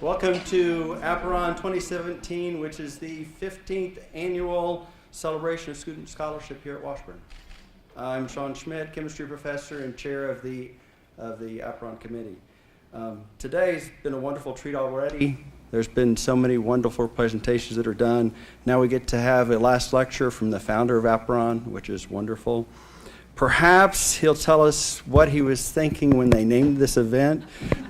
Welcome to Apparon 2017, which is the 15th annual celebration of student scholarship here at Washburn. I'm Sean Schmidt, chemistry professor and chair of the Apparon committee. Today's been a wonderful treat already. There's been so many wonderful presentations that are done. Now we get to have a last lecture from the founder of Apparon, which is wonderful. Perhaps he'll tell us what he was thinking when they named this event,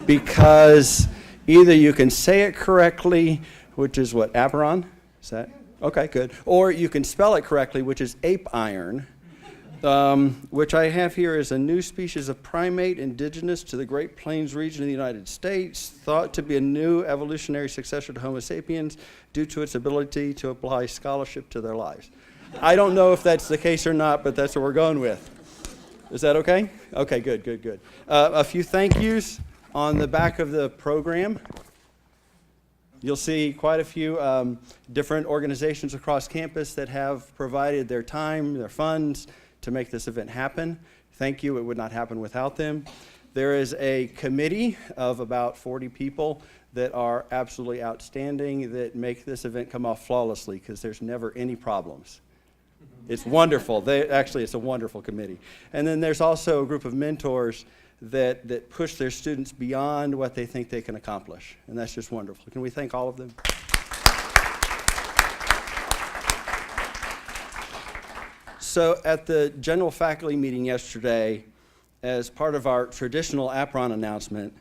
because either you can say it correctly, which is what, Apparon? Is that? Okay, good. Or you can spell it correctly, which is ape iron, which I have here is a new species of primate indigenous to the Great Plains region of the United States, thought to be a new evolutionary successor to Homo sapiens due to its ability to apply scholarship to their lives. I don't know if that's the case or not, but that's what we're going with. Is that okay? Okay, good. A few thank yous. On the back of the program, you'll see quite a few different organizations across campus that have provided their time, their funds to make this event happen. Thank you. It would not happen without them. There is a committee of about 40 people that are absolutely outstanding that make this event come off flawlessly because there's never any problems. It's wonderful. It's a wonderful committee. And then there's also a group of mentors that push their students beyond what they think they can accomplish. And that's just wonderful. Can we thank all of them? So at the general faculty meeting yesterday, as part of our traditional Apparon announcement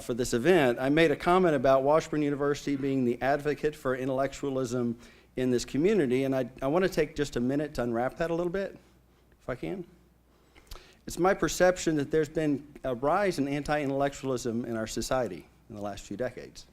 for this event, I made a comment about Washburn University being the advocate for intellectualism in this community. And I want to take just a minute to unwrap that a little bit, if I can. It's my perception that there's been a rise in anti-intellectualism in our society in the last few decades.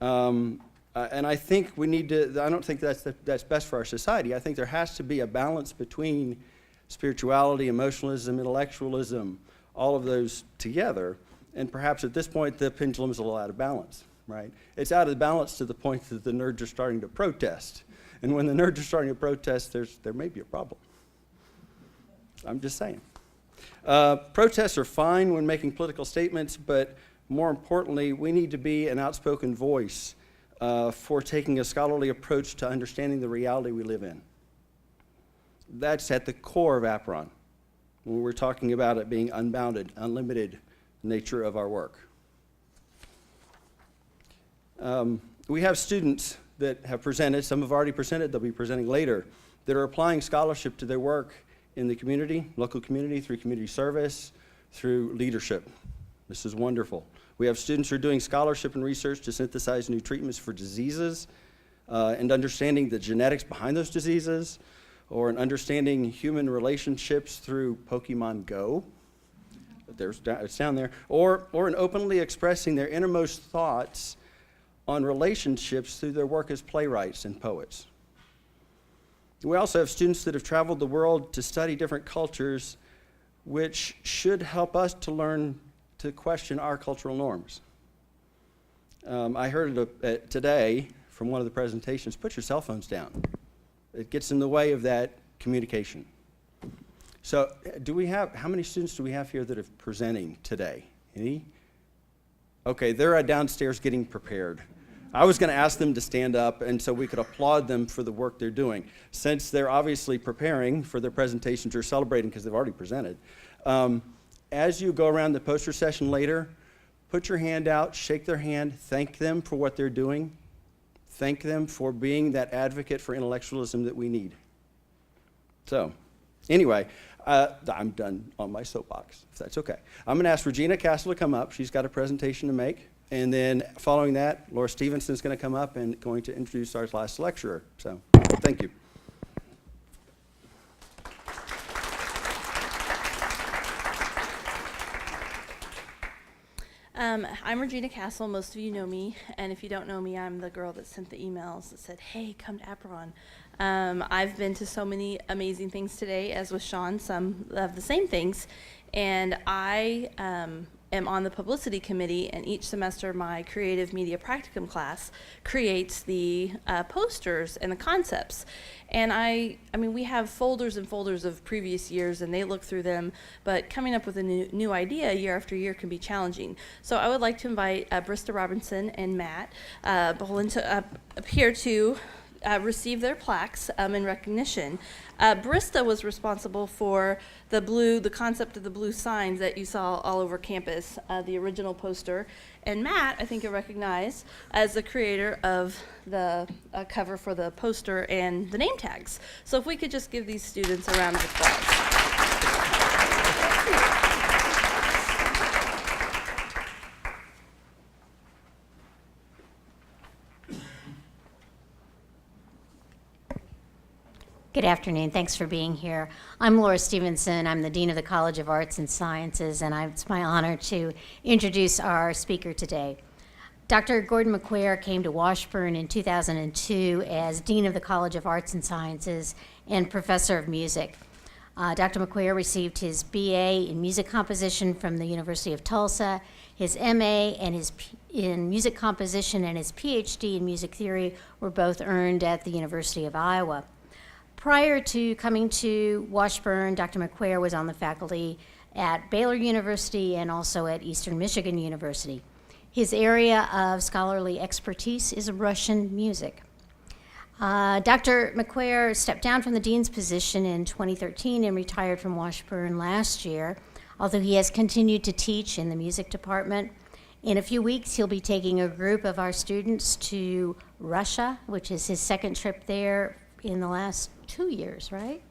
And I think we need to, I don't think that's best for our society. I think there has to be a balance between spirituality, emotionalism, intellectualism, all of those together. And perhaps at this point, the pendulum is a little out of balance, right? It's out of balance to the point that the nerds are starting to protest. And when the nerds are starting to protest, there may be a problem. I'm just saying. Protests are fine when making political statements, but more importantly, we need to be an outspoken voice for taking a scholarly approach to understanding the reality we live in. That's at the core of Apparon, when we're talking about it being unbounded, unlimited nature of our work. We have students that have presented, some have already presented, they'll be presenting later, that are applying scholarship to their work in the community, local community, through community service, through leadership. This is wonderful. We have students who are doing scholarship and research to synthesize new treatments for diseases and understanding the genetics behind those diseases, or in understanding human relationships through Pokemon Go. It's down there. Or in openly expressing their innermost thoughts on relationships through their work as playwrights and poets. We also have students that have traveled the world to study different cultures, which should help us to learn to question our cultural norms. I heard it today from one of the presentations, put your cell phones down. It gets in the way of that communication. So how many students do we have here that are presenting today? Any? Okay, they're downstairs getting prepared. I was going to ask them to stand up and so we could applaud them for the work they're doing. Since they're obviously preparing for their presentations or celebrating because they've already presented, as you go around the poster session later, put your hand out, shake their hand, thank them for what they're doing, thank them for being that advocate for intellectualism that we need. So, anyway, I'm done on my soapbox, if that's okay. I'm going to ask Regina Castle to come up. She's got a presentation to make. And then following that, Laura Stevenson is going to come up and going to introduce our last lecturer. So, thank you. I'm Regina Castle. Most of you know me, and if you don't know me, I'm the girl that sent the emails that said, hey, come to Apparon. I've been to so many amazing things today, as with Sean, some of the same things, and I am on the publicity committee, and each semester my creative media practicum class creates the posters and the concepts. And I mean, we have folders and folders of previous years, and they look through them, but coming up with a new idea year after year can be challenging. So I would like to invite Brista Robinson and Matt Bolin to up here to receive their plaques in recognition. Brista was responsible for the concept of the blue signs that you saw all over campus, the original poster. And Matt, I think you'll recognize as the creator of the cover for the poster and the name tags. So if we could just give these students a round of applause. Good afternoon. Thanks for being here. I'm Laura Stevenson. I'm the Dean of the College of Arts and Sciences, and it's my honor to introduce our speaker today. Dr. Gordon McQuere came to Washburn in 2002 as Dean of the College of Arts and Sciences and Professor of Music. Dr. McQuere received his BA in Music Composition from the University of Tulsa, his MA in Music Composition, and his Ph.D. in Music Theory were both earned at the University of Iowa. Prior to coming to Washburn, Dr. McQuere was on the faculty at Baylor University and also at Eastern Michigan University. His area of scholarly expertise is Russian music. Dr. McQuere stepped down from the dean's position in 2013 and retired from Washburn last year, although he has continued to teach in the music department. In a few weeks, he'll be taking a group of our students to Russia, which is his second trip there in the last 2 years, right?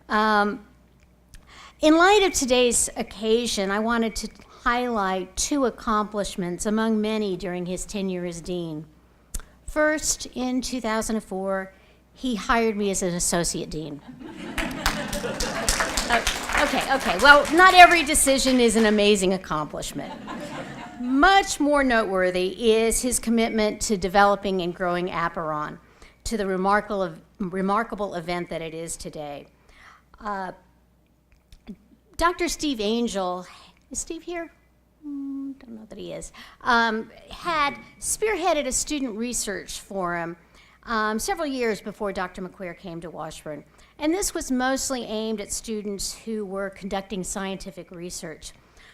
In light of today's occasion, I wanted to highlight 2 accomplishments among many during his tenure as dean. First, in 2004, he hired me as an associate dean. Okay, well, not every decision is an amazing accomplishment. Much more noteworthy is his commitment to developing and growing Aperon to the remarkable event that it is today. Dr. Steve Angel, is Steve here? Don't know that he is, had spearheaded a student research forum several years before Dr. McQuere came to Washburn. And this was mostly aimed at students who were conducting scientific research.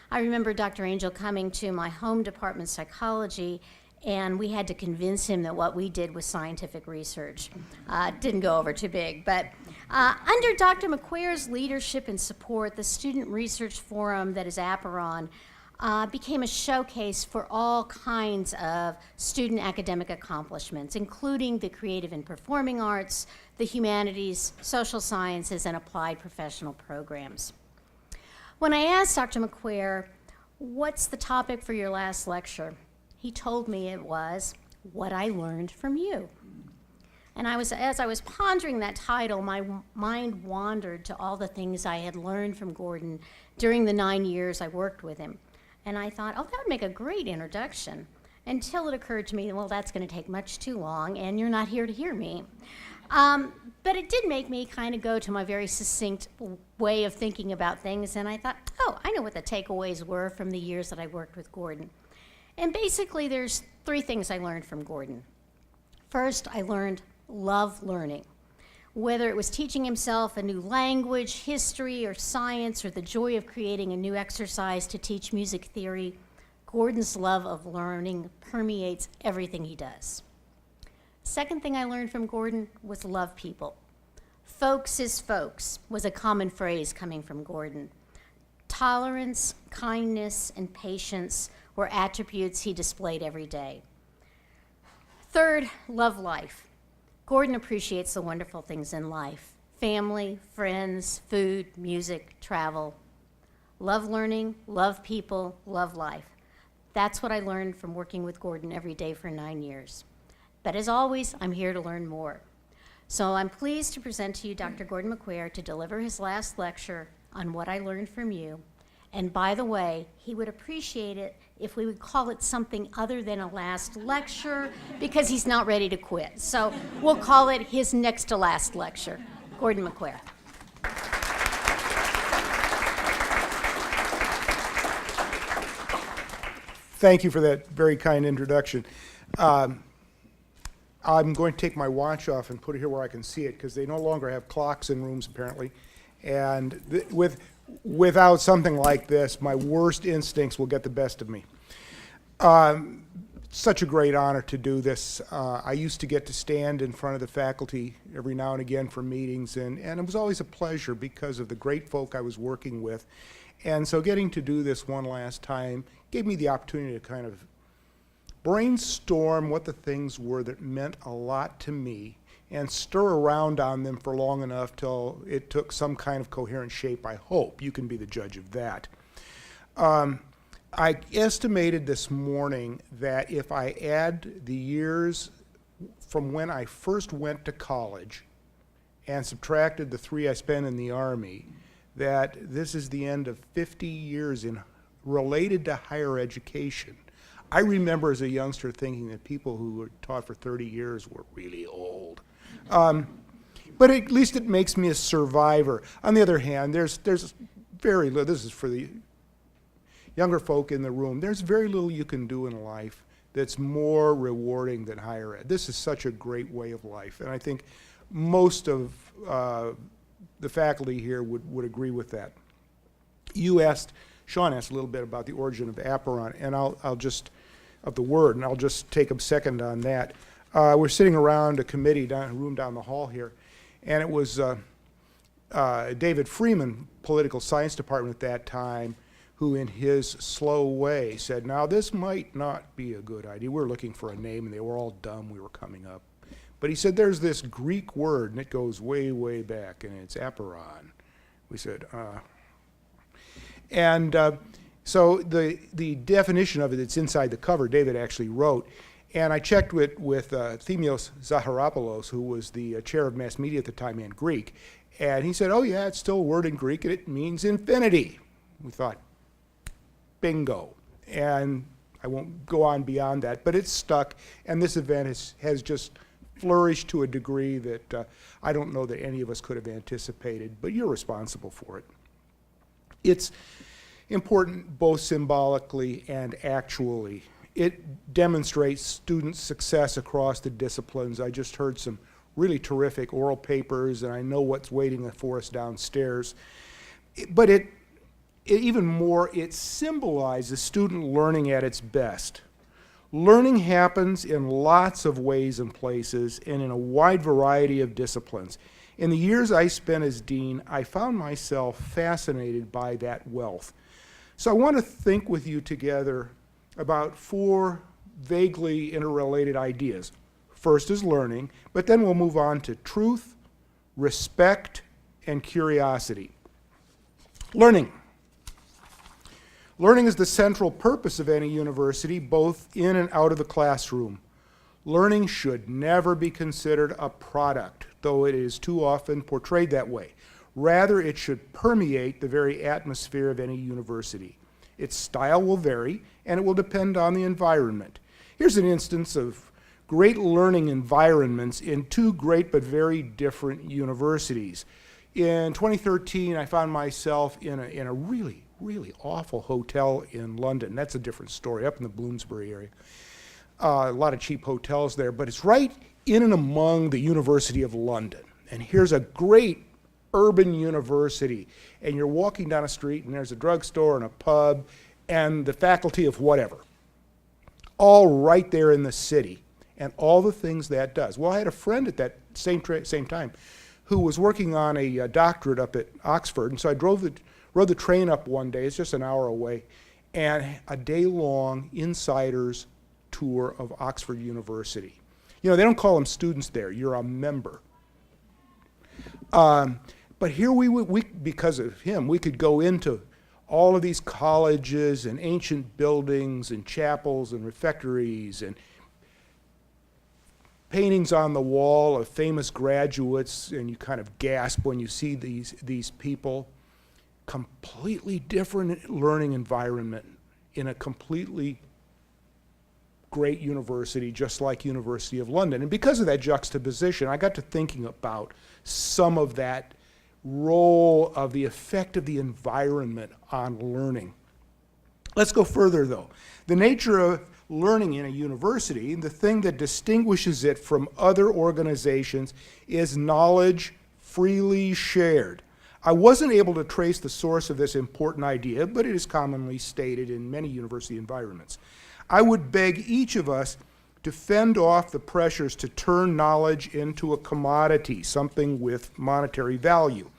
I remember Dr. Angel coming to my home department, psychology, and we had to convince him that what we did was scientific research. Didn't go over too big, but under Dr. McQuare's leadership and support, the Student Research Forum, that is Aperon, became a showcase for all kinds of student academic accomplishments, including the creative and performing arts, the humanities, social sciences, and applied professional programs. When I asked Dr. McQuere, what's the topic for your last lecture? He told me it was What I Learned from You. And as I was pondering that title, my mind wandered to all the things I had learned from Gordon during the 9 years I worked with him. And I thought, oh, that would make a great introduction, until it occurred to me, well, that's going to take much too long, and you're not here to hear me. But it did make me kind of go to my very succinct way of thinking about things, and I thought, oh, I know what the takeaways were from the years that I worked with Gordon. And basically, there's 3 things I learned from Gordon. First, I learned love learning. Whether it was teaching himself a new language, history, or science, or the joy of creating a new exercise to teach music theory, Gordon's love of learning permeates everything he does. Second thing I learned from Gordon was love people. Folks is folks was a common phrase coming from Gordon. Tolerance, kindness, and patience were attributes he displayed every day. Third, love life. Gordon appreciates the wonderful things in life: family, friends, food, music, travel. Love learning, love people, love life. That's what I learned from working with Gordon every day for 9 years. But as always, I'm here to learn more. So I'm pleased to present to you Dr. Gordon McQuere to deliver his last lecture on What I Learned from You. And by the way, he would appreciate it if we would call it something other than a last lecture, because he's not ready to quit. So we'll call it his next to last lecture. Gordon McQuere. Thank you for that very kind introduction. I'm going to take my watch off and put it here where I can see it, because they no longer have clocks in rooms, apparently. And without something like this, my worst instincts will get the best of me. Such a great honor to do this. I used to get to stand in front of the faculty every now and again for meetings, and it was always a pleasure because of the great folk I was working with. And so getting to do this one last time gave me the opportunity to kind of brainstorm what the things were that meant a lot to me and stir around on them for long enough till it took some kind of coherent shape, I hope. You can be the judge of that. I estimated this morning that if I add the years from when I first went to college and subtracted the 3 I spent in the Army, that this is the end of 50 years related to higher education. I remember as a youngster thinking that people who were taught for 30 years were really old. But at least it makes me a survivor. On the other hand, there's very little, this is for the younger folk in the room, there's very little you can do in life that's more rewarding than higher ed. This is such a great way of life, and I think most of the faculty here would agree with that. Sean asked a little bit about the origin of apeiron, and I'll just take a second on that. We're sitting around a committee room down the hall here, and it was David Freeman, political science department at that time, who in his slow way said, now this might not be a good idea. We're looking for a name, and they were all dumb. We were coming up. But he said, there's this Greek word, and it goes way, way back, and it's apeiron. We said, so the definition of it that's inside the cover, David actually wrote, and I checked with Themios Zaharopoulos, who was the chair of mass media at the time in Greek, and he said, oh yeah, it's still a word in Greek, and it means infinity. We thought, bingo. And I won't go on beyond that, but it's stuck, and this event has just flourished to a degree that I don't know that any of us could have anticipated, but you're responsible for it. It's important both symbolically and actually. It demonstrates student success across the disciplines. I just heard some really terrific oral papers, and I know what's waiting for us downstairs. But it even more, it symbolizes student learning at its best. Learning happens in lots of ways and places and in a wide variety of disciplines. In the years I spent as dean, I found myself fascinated by that wealth. So I want to think with you together about 4 vaguely interrelated ideas. First is learning, but then we'll move on to truth, respect, and curiosity. Learning. Learning is the central purpose of any university, both in and out of the classroom. Learning should never be considered a product, though it is too often portrayed that way. Rather, it should permeate the very atmosphere of any university. Its style will vary, and it will depend on the environment. Here's an instance of great learning environments in 2 great but very different universities. In 2013, I found myself in a really awful hotel in London. That's a different story, up in the Bloomsbury area. A lot of cheap hotels there, but it's right in and among the University of London. And here's a great urban university, and you're walking down a street, and there's a drugstore and a pub and the faculty of whatever, all right there in the city, and all the things that does. Well, I had a friend at that same time who was working on a doctorate up at Oxford, and so I rode the train up one day, it's just an hour away, and a day-long insider's tour of Oxford University. You know, they don't call them students there, you're a member. But here we, because of him, we could go into all of these colleges and ancient buildings and chapels and refectories and paintings on the wall of famous graduates, and you kind of gasp when you see these people. Completely different learning environment in a completely great university, just like University of London. And because of that juxtaposition, I got to thinking about some of that role of the effect of the environment on learning. Let's go further, though. The nature of learning in a university, the thing that distinguishes it from other organizations, is knowledge freely shared. I wasn't able to trace the source of this important idea, but it is commonly stated in many university environments. I would beg each of us to fend off the pressures to turn knowledge into a commodity, something with monetary value.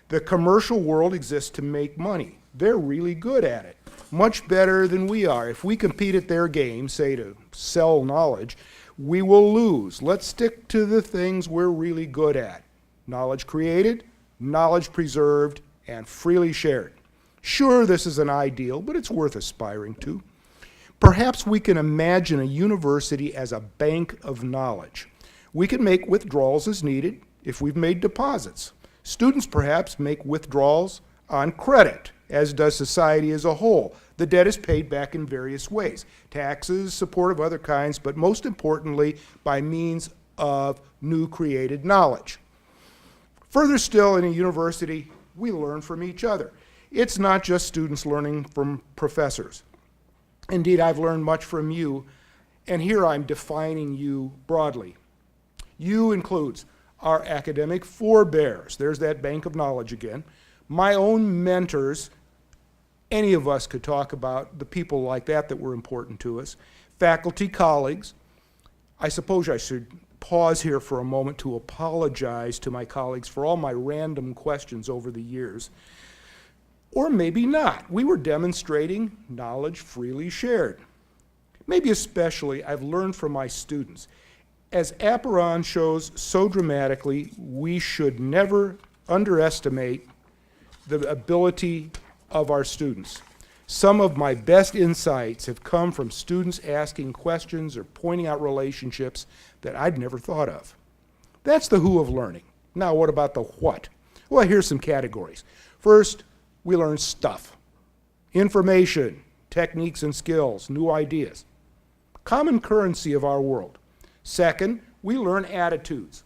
The commercial world exists to make money. They're really good at it, much better than we are. If we compete at their game, say to sell knowledge, we will lose. Let's stick to the things we're really good at. Knowledge created, knowledge preserved, and freely shared. Sure, this is an ideal, but it's worth aspiring to. Perhaps we can imagine a university as a bank of knowledge. We can make withdrawals as needed if we've made deposits. Students perhaps make withdrawals on credit, as does society as a whole. The debt is paid back in various ways: taxes, support of other kinds, but most importantly, by means of new created knowledge. Further still, in a university, we learn from each other. It's not just students learning from professors. Indeed, I've learned much from you, and here I'm defining you broadly. You includes our academic forebears. There's that bank of knowledge again. My own mentors. Any of us could talk about the people like that were important to us. Faculty colleagues. I suppose I should pause here for a moment to apologize to my colleagues for all my random questions over the years. Or maybe not. We were demonstrating knowledge freely shared. Maybe especially I've learned from my students. As Aperon shows so dramatically, we should never underestimate the ability of our students. Some of my best insights have come from students asking questions or pointing out relationships that I'd never thought of. That's the who of learning. Now, what about the what? Well, here's some categories. First, we learn stuff, information, techniques and skills, new ideas, common currency of our world. Second, we learn attitudes,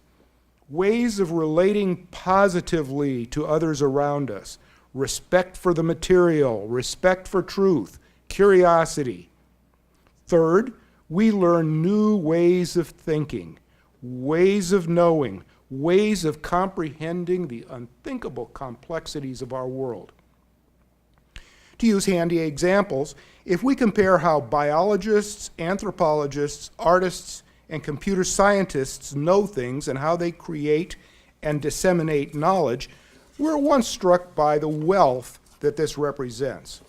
ways of relating positively to others around us, respect for the material, respect for truth, curiosity. Third, we learn new ways of thinking, ways of knowing, ways of comprehending the unthinkable complexities of our world. To use handy examples, if we compare how biologists, anthropologists, artists, and computer scientists know things and how they create and disseminate knowledge, we're at once struck by the wealth that this represents.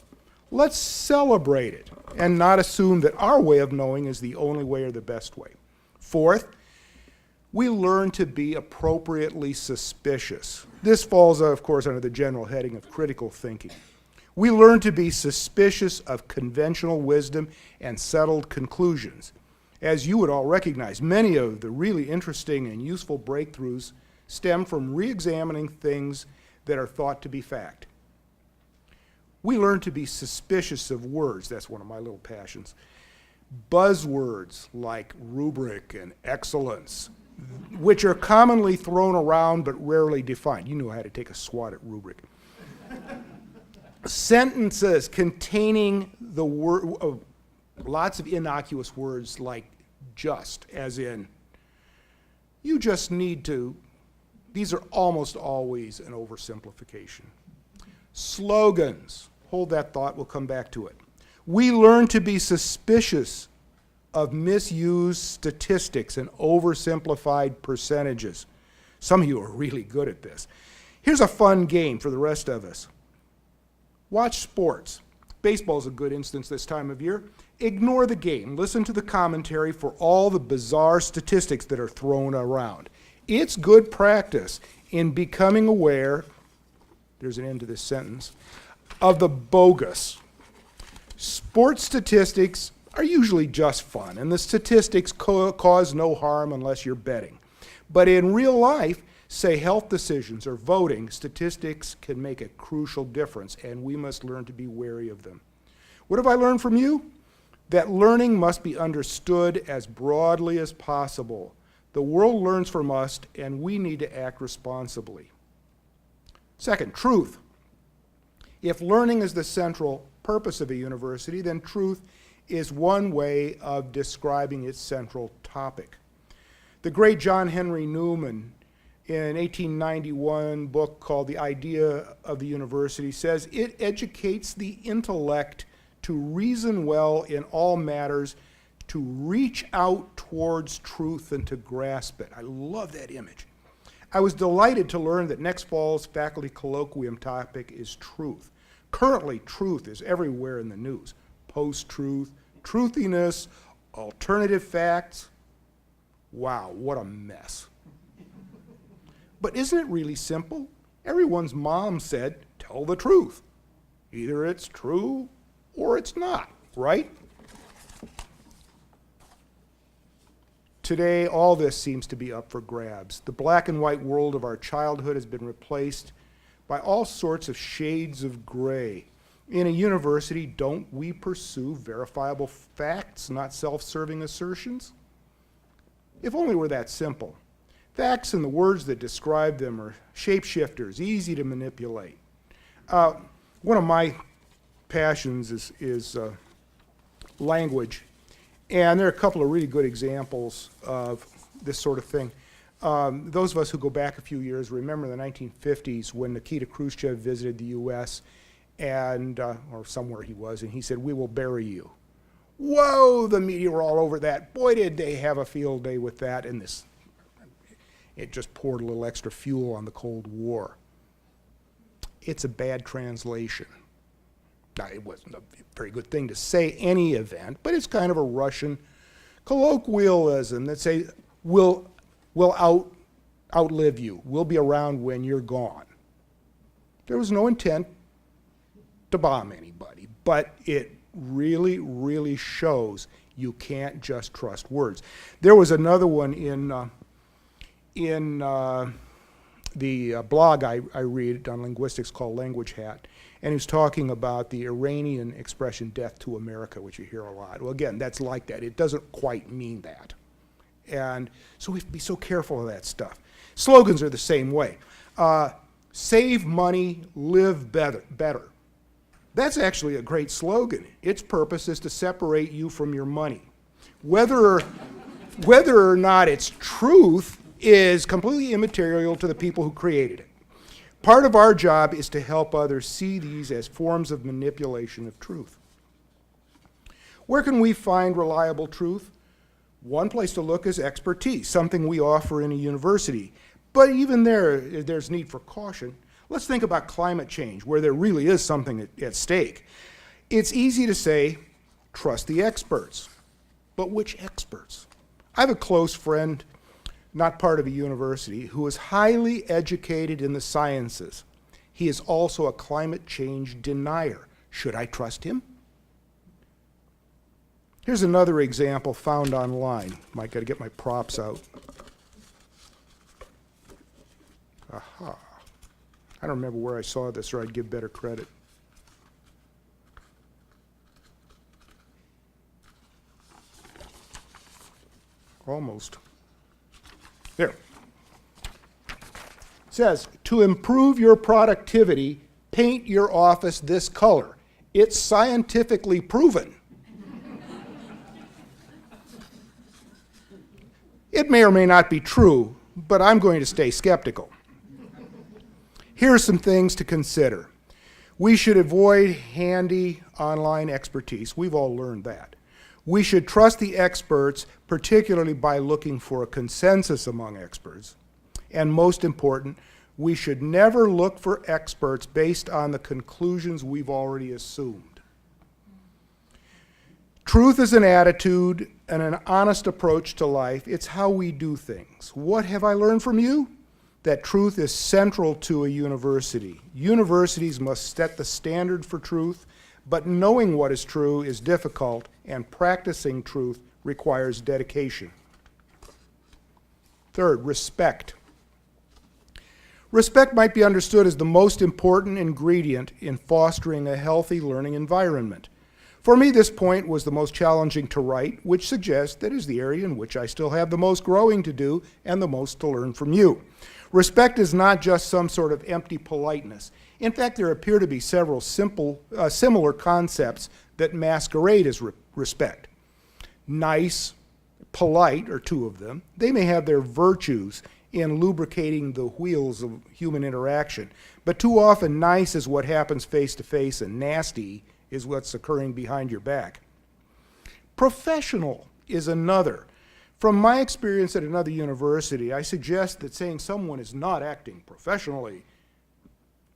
Let's celebrate it and not assume that our way of knowing is the only way or the best way. Fourth, we learn to be appropriately suspicious. This falls, of course, under the general heading of critical thinking. We learn to be suspicious of conventional wisdom and settled conclusions. As you would all recognize, many of the really interesting and useful breakthroughs stem from re-examining things that are thought to be fact. We learn to be suspicious of words. That's one of my little passions. Buzzwords like rubric and excellence, which are commonly thrown around but rarely defined. You know how to take a swat at rubric. Sentences containing the word, lots of innocuous words like just, as in, you just need to. These are almost always an oversimplification. Slogans. Hold that thought, we'll come back to it. We learn to be suspicious of misused statistics and oversimplified percentages. Some of you are really good at this. Here's a fun game for the rest of us. Watch sports. Baseball's a good instance this time of year. Ignore the game. Listen to the commentary for all the bizarre statistics that are thrown around. It's good practice in becoming aware, there's an end to this sentence, of the bogus. Sports statistics are usually just fun, and the statistics cause no harm unless you're betting. But in real life, say health decisions or voting, statistics can make a crucial difference, and we must learn to be wary of them. What have I learned from you? That learning must be understood as broadly as possible. The world learns from us, and we need to act responsibly. Second, truth. If learning is the central purpose of a university, then truth is one way of describing its central topic. The great John Henry Newman, in an 1891 book called The Idea of the University, says it educates the intellect to reason well in all matters, to reach out towards truth and to grasp it. I love that image. I was delighted to learn that next fall's faculty colloquium topic is truth. Currently, truth is everywhere in the news. Post-truth, truthiness, alternative facts. Wow, what a mess. But isn't it really simple? Everyone's mom said, tell the truth. Either it's true or it's not, right? Today, all this seems to be up for grabs. The black and white world of our childhood has been replaced by all sorts of shades of gray. In a university, don't we pursue verifiable facts, not self-serving assertions? If only were that simple. Facts and the words that describe them are shapeshifters, easy to manipulate. One of my passions is language. And there are a couple of really good examples of this sort of thing. Those of us who go back a few years remember the 1950s when Nikita Khrushchev visited the U.S. and, or somewhere he was, and he said, "We will bury you." Whoa, the media were all over that. Boy, did they have a field day with that, and it just poured a little extra fuel on the Cold War. It's a bad translation. Now, it wasn't a very good thing to say any event, but it's kind of a Russian colloquialism that say, we'll outlive you. We'll be around when you're gone. There was no intent to bomb anybody, but it really, really shows you can't just trust words. There was another one in the blog I read on linguistics called Language Hat, and he was talking about the Iranian expression, death to America, which you hear a lot. Well, again, that's like that. It doesn't quite mean that. And so we have to be so careful of that stuff. Slogans are the same way. Save money, live better. That's actually a great slogan. Its purpose is to separate you from your money. Whether or not it's truth is completely immaterial to the people who created it. Part of our job is to help others see these as forms of manipulation of truth. Where can we find reliable truth? One place to look is expertise, something we offer in a university. But even there's need for caution. Let's think about climate change, where there really is something at stake. It's easy to say, trust the experts. But which experts? I have a close friend, not part of a university, who is highly educated in the sciences. He is also a climate change denier. Should I trust him? Here's another example found online. Might got to get my props out. Aha. I don't remember where I saw this, or I'd give better credit. Almost. There. It says, to improve your productivity, paint your office this color. It's scientifically proven. It may or may not be true, but I'm going to stay skeptical. Here are some things to consider. We should avoid handy online expertise. We've all learned that. We should trust the experts, particularly by looking for a consensus among experts. And most important, we should never look for experts based on the conclusions we've already assumed. Truth is an attitude and an honest approach to life. It's how we do things. What have I learned from you? That truth is central to a university. Universities must set the standard for truth, but knowing what is true is difficult, and practicing truth requires dedication. Third, respect. Respect might be understood as the most important ingredient in fostering a healthy learning environment. For me, this point was the most challenging to write, which suggests that is the area in which I still have the most growing to do and the most to learn from you. Respect is not just some sort of empty politeness. In fact, there appear to be several similar concepts that masquerade as respect. Nice, polite are two of them. They may have their virtues in lubricating the wheels of human interaction, but too often nice is what happens face to face and nasty is what's occurring behind your back. Professional is another. From my experience at another university, I suggest that saying someone is not acting professionally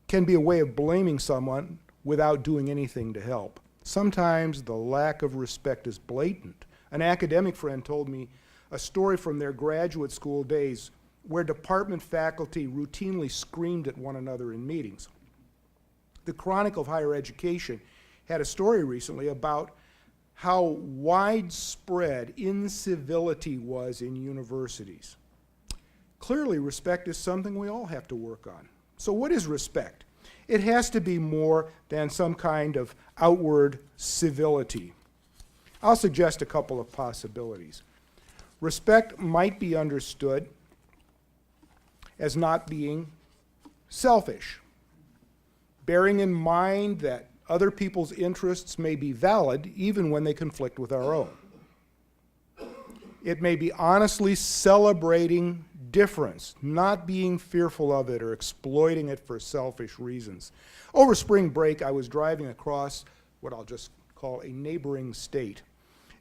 can be a way of blaming someone without doing anything to help. Sometimes the lack of respect is blatant. An academic friend told me a story from their graduate school days where department faculty routinely screamed at one another in meetings. The Chronicle of Higher Education had a story recently about how widespread incivility was in universities. Clearly, respect is something we all have to work on. So what is respect? It has to be more than some kind of outward civility. I'll suggest a couple of possibilities. Respect might be understood as not being selfish, bearing in mind that other people's interests may be valid even when they conflict with our own. It may be honestly celebrating difference, not being fearful of it or exploiting it for selfish reasons. Over spring break, I was driving across what I'll just call a neighboring state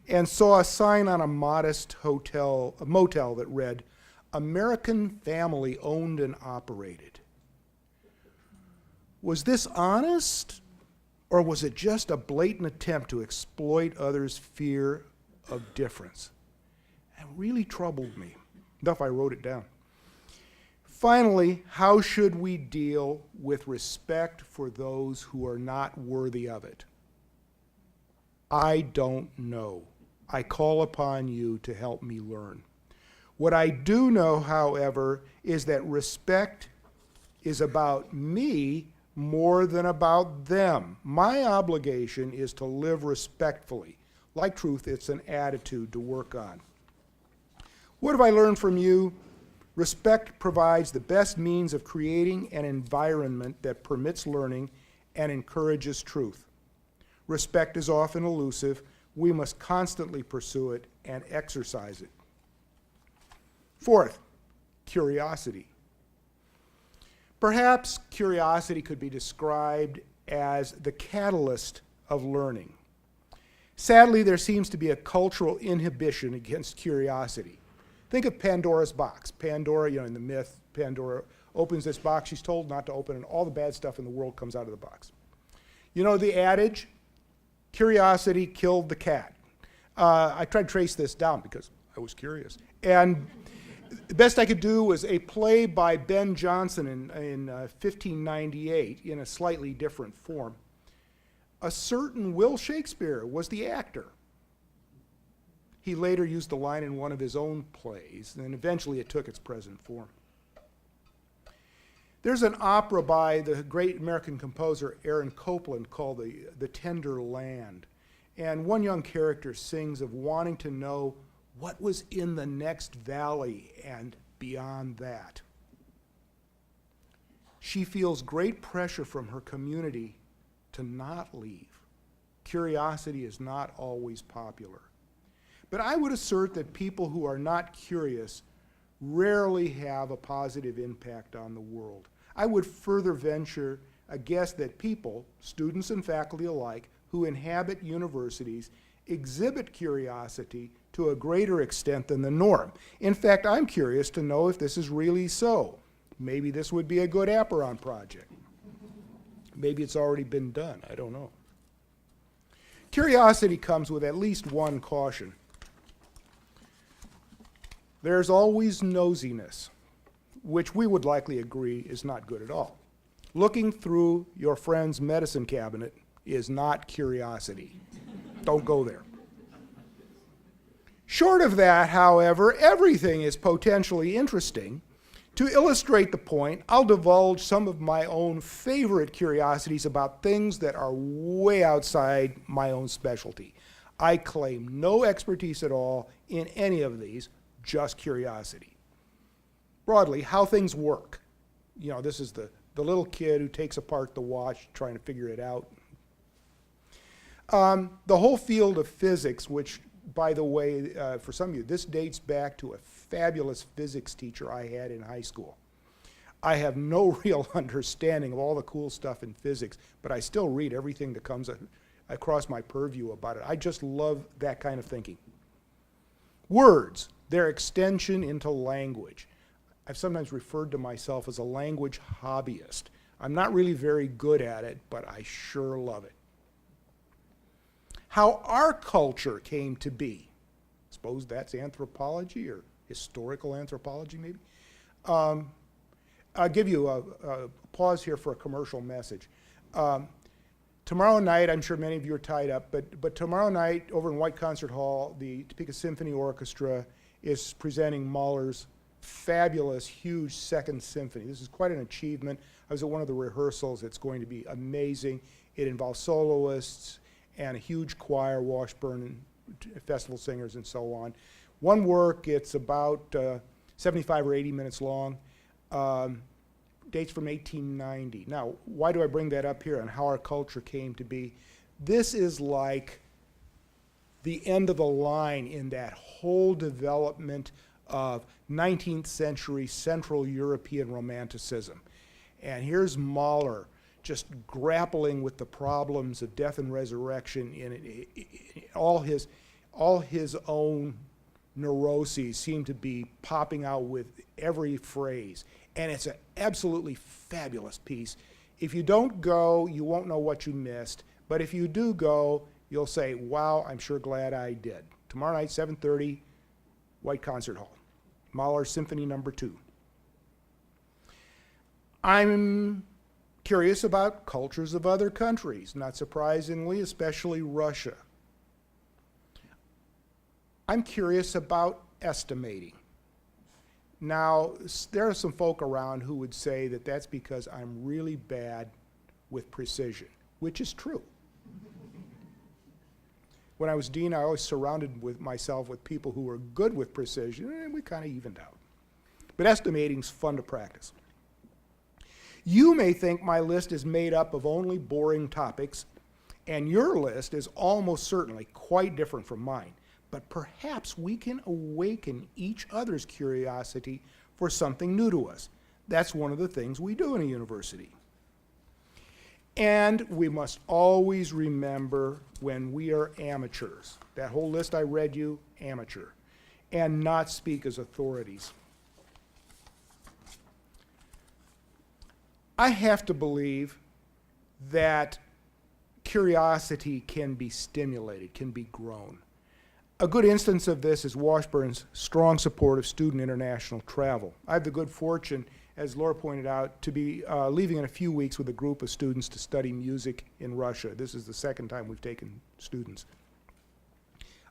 and saw a sign on a modest motel that read, "American family owned and operated." Was this honest? Or was it just a blatant attempt to exploit others' fear of difference? It really troubled me. Enough, I wrote it down. Finally, how should we deal with respect for those who are not worthy of it? I don't know. I call upon you to help me learn. What I do know, however, is that respect is about me more than about them. My obligation is to live respectfully. Like truth, it's an attitude to work on. What have I learned from you? Respect provides the best means of creating an environment that permits learning and encourages truth. Respect is often elusive. We must constantly pursue it and exercise it. Fourth, curiosity. Perhaps curiosity could be described as the catalyst of learning. Sadly, there seems to be a cultural inhibition against curiosity. Think of Pandora's box. Pandora, in the myth, Pandora opens this box. She's told not to open it, and all the bad stuff in the world comes out of the box. You know the adage, curiosity killed the cat. I tried to trace this down because I was curious. And the best I could do was a play by Ben Jonson in 1598 in a slightly different form. A certain Will Shakespeare was the actor. He later used the line in one of his own plays, and eventually it took its present form. There's an opera by the great American composer Aaron Copland called The Tender Land. And one young character sings of wanting to know what was in the next valley and beyond that. She feels great pressure from her community to not leave. Curiosity is not always popular. But I would assert that people who are not curious rarely have a positive impact on the world. I would further venture a guess that people, students and faculty alike, who inhabit universities exhibit curiosity to a greater extent than the norm. In fact, I'm curious to know if this is really so. Maybe this would be a good Aperon project. Maybe it's already been done. I don't know. Curiosity comes with at least one caution. There's always nosiness, which we would likely agree is not good at all. Looking through your friend's medicine cabinet is not curiosity. Don't go there. Short of that, however, everything is potentially interesting. To illustrate the point, I'll divulge some of my own favorite curiosities about things that are way outside my own specialty. I claim no expertise at all in any of these, just curiosity. Broadly, how things work. You know, this is the little kid who takes apart the watch trying to figure it out. The whole field of physics, which, by the way, for some of you, this dates back to a fabulous physics teacher I had in high school. I have no real understanding of all the cool stuff in physics, but I still read everything that comes across my purview about it. I just love that kind of thinking. Words, their extension into language. I've sometimes referred to myself as a language hobbyist. I'm not really very good at it, but I sure love it. How our culture came to be. Suppose that's anthropology or historical anthropology, maybe. I'll give you a pause here for a commercial message. Tomorrow night, I'm sure many of you are tied up, but tomorrow night over in White Concert Hall, the Topeka Symphony Orchestra is presenting Mahler's fabulous, huge Second Symphony. This is quite an achievement. I was at one of the rehearsals. It's going to be amazing. It involves soloists and a huge choir, Washburn festival singers and so on. One work, it's about 75 or 80 minutes long. Dates from 1890. Now, why do I bring that up here on how our culture came to be? This is like the end of the line in that whole development of 19th century Central European Romanticism. And here's Mahler just grappling with the problems of death and resurrection in all his own neuroses seem to be popping out with every phrase. And it's an absolutely fabulous piece. If you don't go, you won't know what you missed. But if you do go, you'll say, wow, I'm sure glad I did. Tomorrow night, 7:30, White Concert Hall. Mahler Symphony No. 2. I'm curious about cultures of other countries, not surprisingly, especially Russia. I'm curious about estimating. Now, there are some folk around who would say that that's because I'm really bad with precision, which is true. When I was dean, I always surrounded myself with people who were good with precision, and we kind of evened out. But estimating's fun to practice. You may think my list is made up of only boring topics, and your list is almost certainly quite different from mine. But perhaps we can awaken each other's curiosity for something new to us. That's one of the things we do in a university. And we must always remember when we are amateurs, that whole list I read you, amateur, and not speak as authorities. I have to believe that curiosity can be stimulated, can be grown. A good instance of this is Washburn's strong support of student international travel. I have the good fortune, as Laura pointed out, to be leaving in a few weeks with a group of students to study music in Russia. This is the second time we've taken students.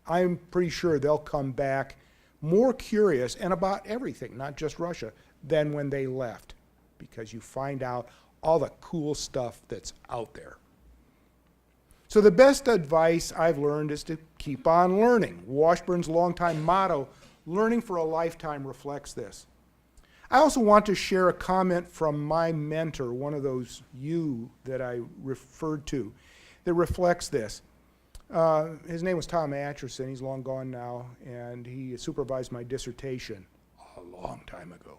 I'm pretty sure they'll come back more curious and about everything, not just Russia, than when they left, because you find out all the cool stuff that's out there. So the best advice I've learned is to keep on learning. Washburn's longtime motto, learning for a lifetime, reflects this. I also want to share a comment from my mentor, one of those you that I referred to, that reflects this. His name was Tom Atchison. He's long gone now, and he supervised my dissertation a long time ago.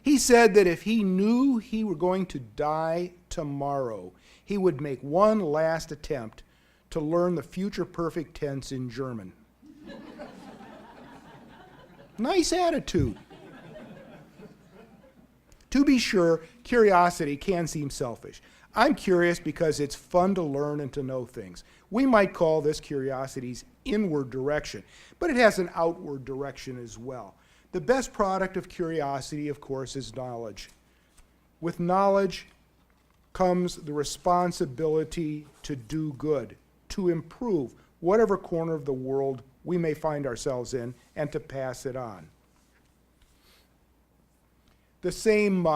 He said that if he knew he were going to die tomorrow, he would make one last attempt to learn the future perfect tense in German. Nice attitude. To be sure, curiosity can seem selfish. I'm curious because it's fun to learn and to know things. We might call this curiosity's inward direction, but it has an outward direction as well. The best product of curiosity, of course, is knowledge. With knowledge comes the responsibility to do good, to improve whatever corner of the world we may find ourselves in, and to pass it on. The same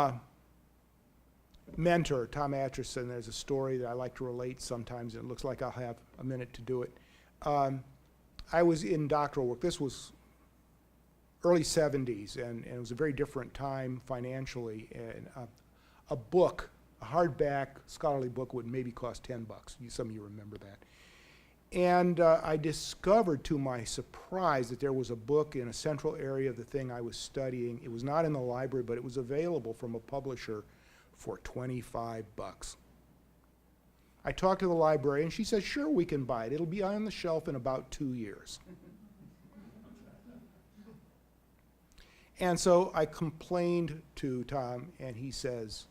mentor, Tom Atchison, there's a story that I like to relate sometimes, and it looks like I'll have a minute to do it. I was in doctoral work. This was early 70s, and it was a very different time financially. And a book, a hardback scholarly book, would maybe cost $10. Some of you remember that. And I discovered, to my surprise, that there was a book in a central area of the thing I was studying. It was not in the library, but it was available from a publisher for $25. I talked to the librarian, and she said, sure, we can buy it. It'll be on the shelf in about 2 years. And so I complained to Tom, and he says,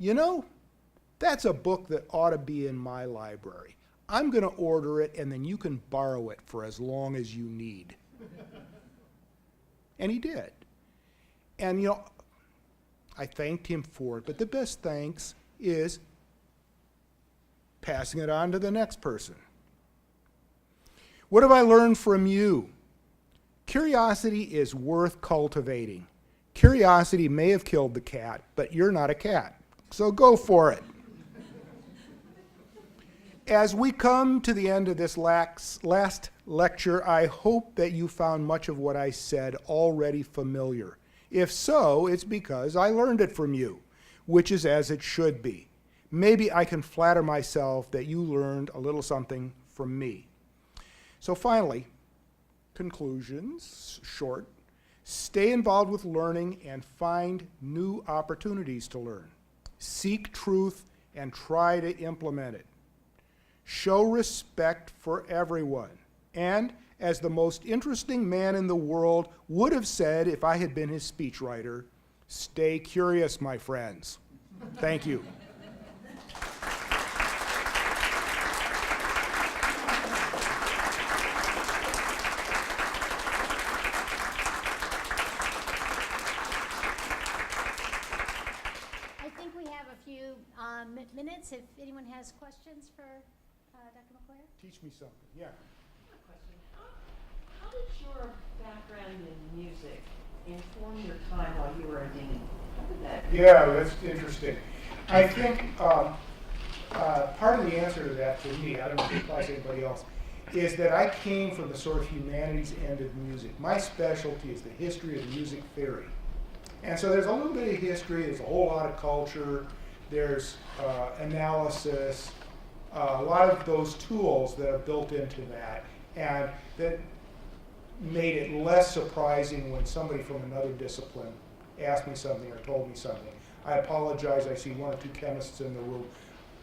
you know, that's a book that ought to be in my library. I'm going to order it, and then you can borrow it for as long as you need. And he did. And, you know, I thanked him for it, but the best thanks is passing it on to the next person. What have I learned from you? Curiosity is worth cultivating. Curiosity may have killed the cat, but you're not a cat, so go for it. As we come to the end of this last lecture, I hope that you found much of what I said already familiar. If so, it's because I learned it from you, which is as it should be. Maybe I can flatter myself that you learned a little something from me. So finally, conclusions, short. Stay involved with learning and find new opportunities to learn. Seek truth and try to implement it. Show respect for everyone. And as the most interesting man in the world would have said if I had been his speechwriter, stay curious, my friends. Thank you. I think we have a few minutes if anyone has questions for Dr. McQuere. Teach me something. Yeah. Question. How did your background in music inform your time while you were a dean? How did that? Yeah, that's interesting. I think part of the answer to that for me, I don't know if it applies to anybody else, is that I came from the sort of humanities end of music. My specialty is the history of music theory. And so there's a little bit of history, there's a whole lot of culture, there's analysis, a lot of those tools that are built into that, and that made it less surprising when somebody from another discipline asked me something or told me something. I apologize, I see one or two chemists in the room.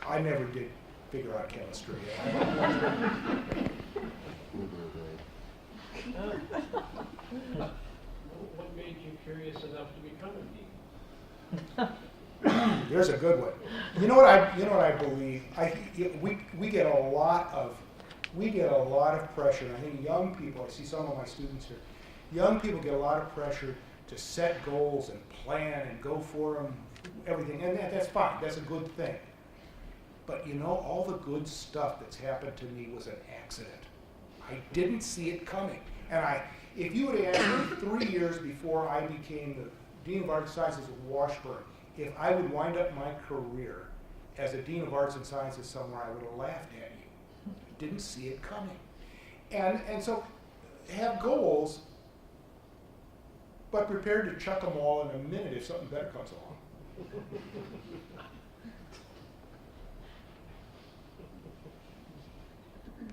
I never did figure out chemistry. What made you curious enough to become a dean? There's a good one. You know what I believe? We get a lot of pressure. And I think young people, I see some of my students here, young people get a lot of pressure to set goals and plan and go for them, everything, and that's fine. That's a good thing. But you know, all the good stuff that's happened to me was an accident. I didn't see it coming. And if you would have asked me 3 years before I became the Dean of Arts and Sciences at Washburn, if I would wind up my career as a Dean of Arts and Sciences somewhere, I would have laughed at you. I didn't see it coming. And so have goals, but prepared to chuck them all in a minute if something better comes along.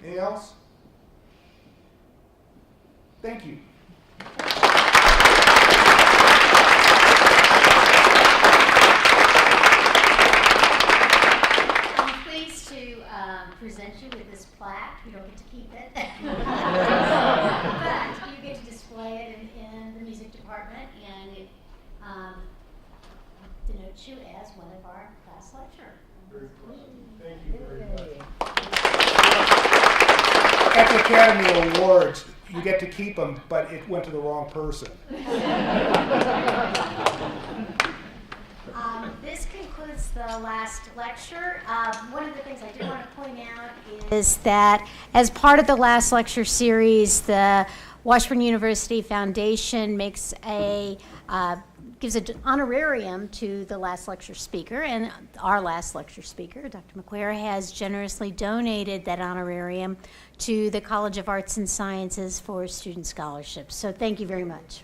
Anything else? Thank you. I'm pleased to present you with this plaque. You don't get to keep it. But you get to display it in the music department, and it denotes you as one of our class lecturers. Very pleasant. Thank you very much. At the Academy Awards, you get to keep them, but it went to the wrong person. This concludes the last lecture. One of the things I do want to point out is that as part of the last lecture series, the Washburn University Foundation makes a gives an honorarium to the last lecture speaker, and our last lecture speaker, Dr. McQuere, has generously donated that honorarium to the College of Arts and Sciences for student scholarships. So thank you very much.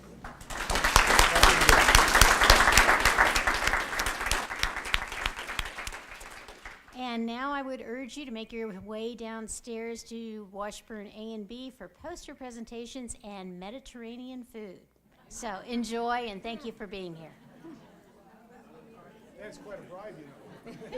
And now I would urge you to make your way downstairs to Washburn A and B for poster presentations and Mediterranean food. So enjoy, and thank you for being here. That's quite a bribe, you know.